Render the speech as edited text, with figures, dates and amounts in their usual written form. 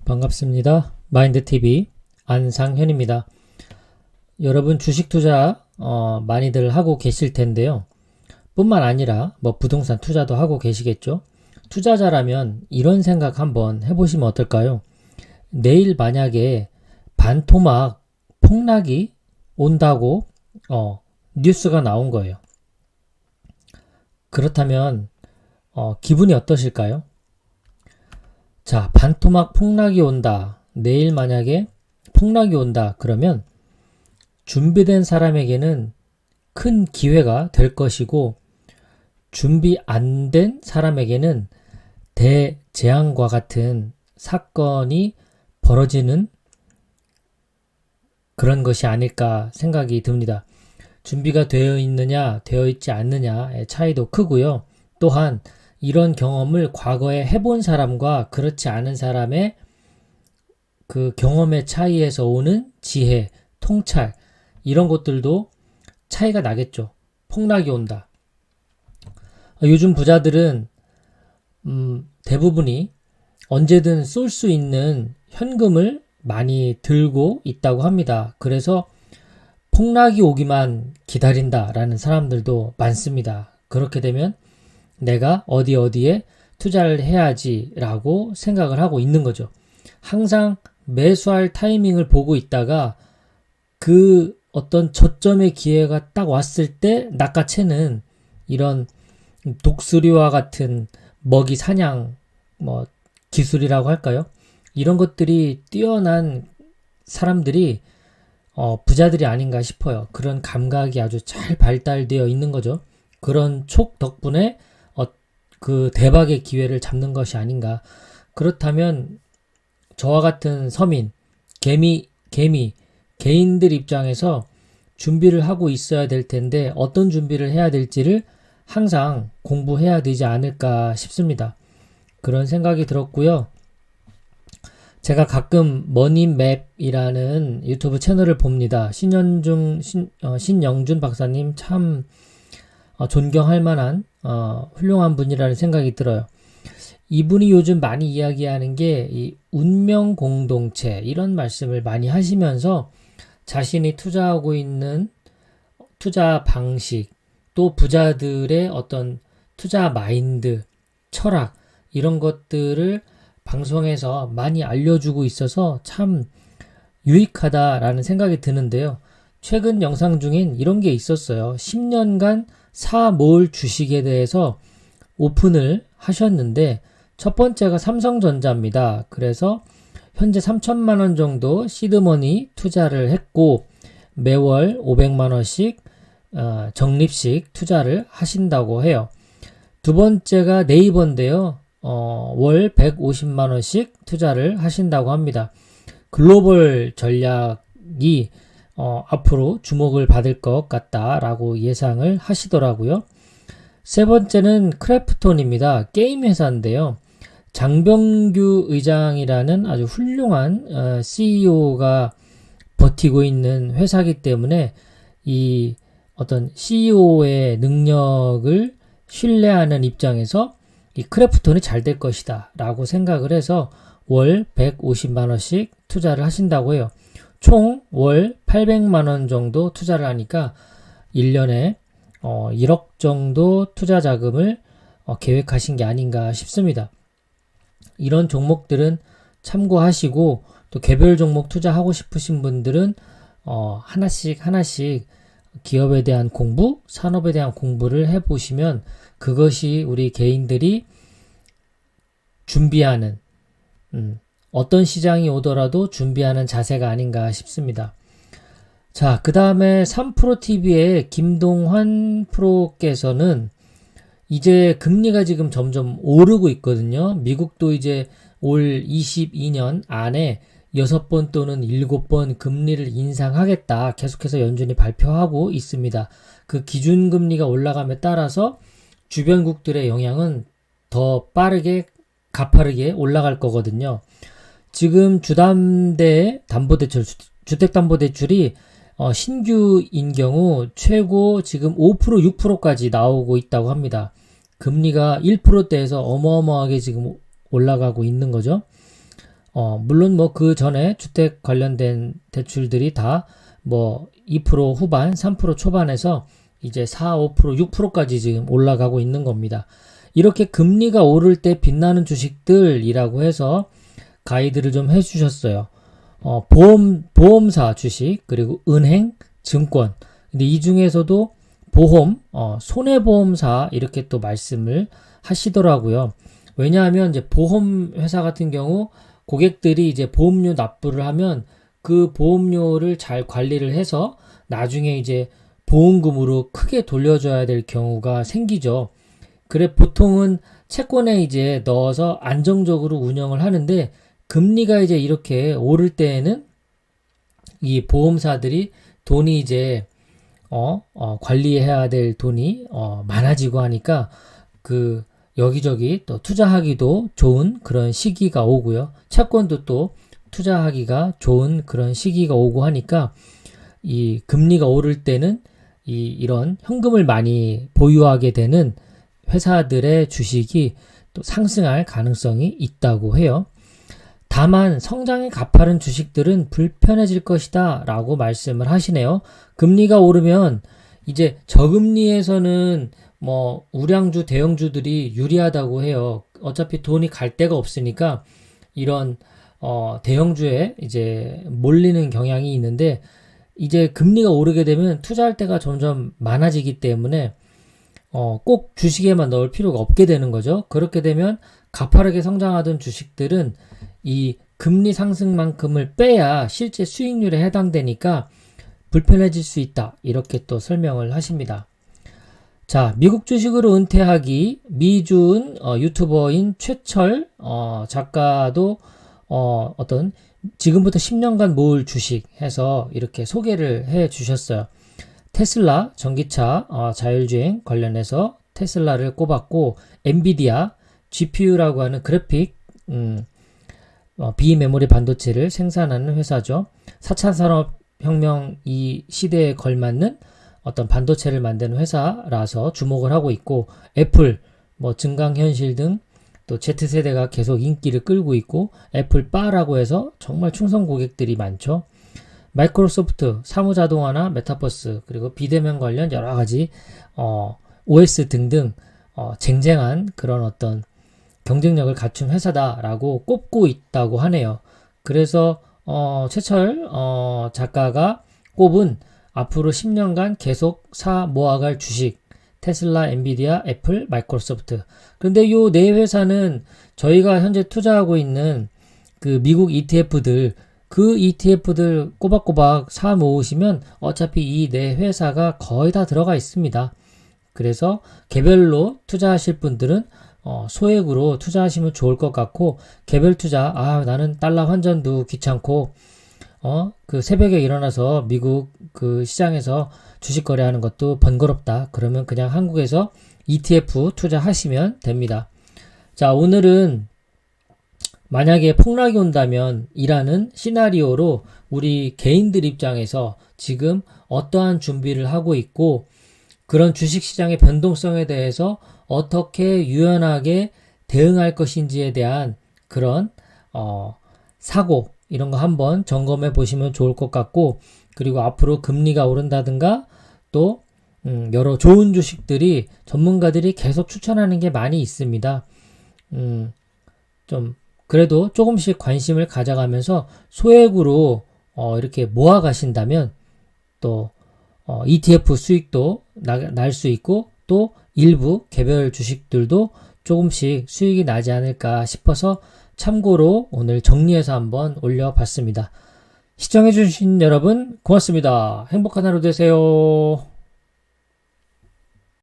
반갑습니다. 마인드TV 안상현입니다. 여러분 주식 투자 많이들 하고 계실 텐데요. 뿐만 아니라 부동산 투자도 하고 계시겠죠. 투자자라면 이런 생각 한번 해보시면 어떨까요? 내일 만약에 반토막 폭락이 온다고 뉴스가 나온 거예요. 그렇다면 기분이 어떠실까요? 자, 반토막 폭락이 온다. 내일 만약에 폭락이 온다. 그러면 준비된 사람에게는 큰 기회가 될 것이고, 준비 안 된 사람에게는 대재앙과 같은 사건이 벌어지는 그런 것이 아닐까 생각이 듭니다. 준비가 되어 있느냐, 되어 있지 않느냐의 차이도 크고요. 또한 이런 경험을 과거에 해본 사람과 그렇지 않은 사람의 그 경험의 차이에서 오는 지혜, 통찰, 이런 것들도 차이가 나겠죠. 폭락이 온다. 요즘 부자들은 대부분이 언제든 쏠 수 있는 현금을 많이 들고 있다고 합니다. 그래서 폭락이 오기만 기다린다라는 사람들도 많습니다. 그렇게 되면 내가 어디에 투자를 해야지 라고 생각을 하고 있는 거죠. 항상 매수할 타이밍을 보고 있다가 그 어떤 저점의 기회가 딱 왔을 때 낚아채는 이런 독수리와 같은 먹이 사냥 기술이라고 할까요? 이런 것들이 뛰어난 사람들이 부자들이 아닌가 싶어요. 그런 감각이 아주 잘 발달되어 있는 거죠. 그런 촉 덕분에 그 대박의 기회를 잡는 것이 아닌가. 그렇다면 저와 같은 서민, 개인들 입장에서 준비를 하고 있어야 될 텐데 어떤 준비를 해야 될지를 항상 공부해야 되지 않을까 싶습니다. 그런 생각이 들었고요. 제가 가끔 머니맵이라는 유튜브 채널을 봅니다. 신영준 박사님 참 존경할 만한 훌륭한 분이라는 생각이 들어요. 이분이 요즘 많이 이야기하는 게 이 운명 공동체 이런 말씀을 많이 하시면서 자신이 투자하고 있는 투자 방식, 또 부자들의 어떤 투자 마인드, 철학 이런 것들을 방송에서 많이 알려주고 있어서 참 유익하다라는 생각이 드는데요. 최근 영상 중엔 이런 게 있었어요. 10년간 사 모을 주식에 대해서 오픈을 하셨는데 첫 번째가 삼성전자입니다. 그래서 현재 3천만 원 정도 시드머니 투자를 했고 매월 500만 원씩 적립식 투자를 하신다고 해요. 두 번째가 네이버인데요. 월 150만 원씩 투자를 하신다고 합니다. 글로벌 전략이 앞으로 주목을 받을 것 같다라고 예상을 하시더라고요. 세 번째는 크래프톤입니다. 게임 회사인데요. 장병규 의장이라는 아주 훌륭한 CEO가 버티고 있는 회사이기 때문에 이 어떤 CEO의 능력을 신뢰하는 입장에서 이 크래프톤이 잘 될 것이다 라고 생각을 해서 월 150만 원씩 투자를 하신다고 해요. 총 월 800만 원 정도 투자를 하니까 1년에 1억 정도 투자 자금을 계획하신 게 아닌가 싶습니다. 이런 종목들은 참고하시고 또 개별 종목 투자하고 싶으신 분들은 하나씩 기업에 대한 공부, 산업에 대한 공부를 해보시면 그것이 우리 개인들이 준비하는 어떤 시장이 오더라도 준비하는 자세가 아닌가 싶습니다. 자, 그 다음에 3프로TV의 김동환 프로께서는 이제 금리가 지금 점점 오르고 있거든요. 미국도 이제 올 22년 안에 6번 또는 7번 금리를 인상하겠다. 계속해서 연준이 발표하고 있습니다. 그 기준금리가 올라감에 따라서 주변국들의 영향은 더 빠르게, 가파르게 올라갈 거거든요. 지금 주택담보대출이 신규인 경우 최고 지금 5%, 6%까지 나오고 있다고 합니다. 금리가 1%대에서 어마어마하게 지금 올라가고 있는 거죠. 물론 뭐 그 전에 주택 관련된 대출들이 다 뭐 2% 후반, 3% 초반에서 이제 4, 5%, 6%까지 지금 올라가고 있는 겁니다. 이렇게 금리가 오를 때 빛나는 주식들이라고 해서 가이드를 좀 해주셨어요. 보험사 주식, 그리고 은행, 증권. 근데 이 중에서도 보험, 손해보험사 이렇게 또 말씀을 하시더라고요. 왜냐하면 이제 보험회사 같은 경우 고객들이 이제 보험료 납부를 하면 그 보험료를 잘 관리를 해서 나중에 이제 보험금으로 크게 돌려줘야 될 경우가 생기죠. 그래 보통은 채권에 이제 넣어서 안정적으로 운영을 하는데 금리가 이제 이렇게 오를 때에는 이 보험사들이 돈이 이제 관리해야 될 돈이 많아지고 하니까 그 여기저기 또 투자하기도 좋은 그런 시기가 오고요. 채권도 또 투자하기가 좋은 그런 시기가 오고 하니까 이 금리가 오를 때는 이런 현금을 많이 보유하게 되는 회사들의 주식이 또 상승할 가능성이 있다고 해요. 다만 성장이 가파른 주식들은 불편해질 것이다 라고 말씀을 하시네요. 금리가 오르면 이제 저금리에서는 뭐 우량주 대형주들이 유리하다고 해요. 어차피 돈이 갈 데가 없으니까 이런 대형주에 이제 몰리는 경향이 있는데 이제 금리가 오르게 되면 투자할 때가 점점 많아지기 때문에 꼭 주식에만 넣을 필요가 없게 되는 거죠. 그렇게 되면 가파르게 성장하던 주식들은 이 금리 상승만큼을 빼야 실제 수익률에 해당되니까 불편해질 수 있다. 이렇게 또 설명을 하십니다. 자, 미국 주식으로 은퇴하기 미준 유튜버인 최철 작가도 어떤 지금부터 10년간 모을 주식 해서 이렇게 소개를 해 주셨어요. 테슬라 전기차 자율주행 관련해서 테슬라를 꼽았고 엔비디아 GPU라고 하는 그래픽 비메모리 반도체를 생산하는 회사죠. 4차 산업혁명 이 시대에 걸맞는 어떤 반도체를 만드는 회사라서 주목을 하고 있고 애플, 뭐 증강현실 등 또 Z세대가 계속 인기를 끌고 있고 애플바라고 해서 정말 충성 고객들이 많죠. 마이크로소프트, 사무자동화나 메타버스 그리고 비대면 관련 여러 가지 OS 등등 쟁쟁한 그런 어떤 경쟁력을 갖춘 회사다라고 꼽고 있다고 하네요. 그래서 최철 작가가 꼽은 앞으로 10년간 계속 모아갈 주식 테슬라, 엔비디아, 애플, 마이크로소프트. 그런데 이 네 회사는 저희가 현재 투자하고 있는 그 미국 ETF들 그 ETF들 꼬박꼬박 사 모으시면 어차피 이 네 회사가 거의 다 들어가 있습니다. 그래서 개별로 투자하실 분들은 소액으로 투자하시면 좋을 것 같고 개별 투자 나는 달러 환전도 귀찮고 그 새벽에 일어나서 미국 그 시장에서 주식 거래하는 것도 번거롭다. 그러면 그냥 한국에서 ETF 투자하시면 됩니다. 자, 오늘은 만약에 폭락이 온다면 이라는 시나리오로 우리 개인들 입장에서 지금 어떠한 준비를 하고 있고 그런 주식시장의 변동성에 대해서 어떻게 유연하게 대응할 것인지에 대한 그런 사고 이런 거 한번 점검해 보시면 좋을 것 같고 그리고 앞으로 금리가 오른다든가 또 여러 좋은 주식들이 전문가들이 계속 추천하는 게 많이 있습니다. 좀 그래도 조금씩 관심을 가져가면서 소액으로 이렇게 모아 가신다면 또 ETF 수익도 날 수 있고 또 일부 개별 주식들도 조금씩 수익이 나지 않을까 싶어서 참고로 오늘 정리해서 한번 올려봤습니다. 시청해주신 여러분 고맙습니다. 행복한 하루 되세요.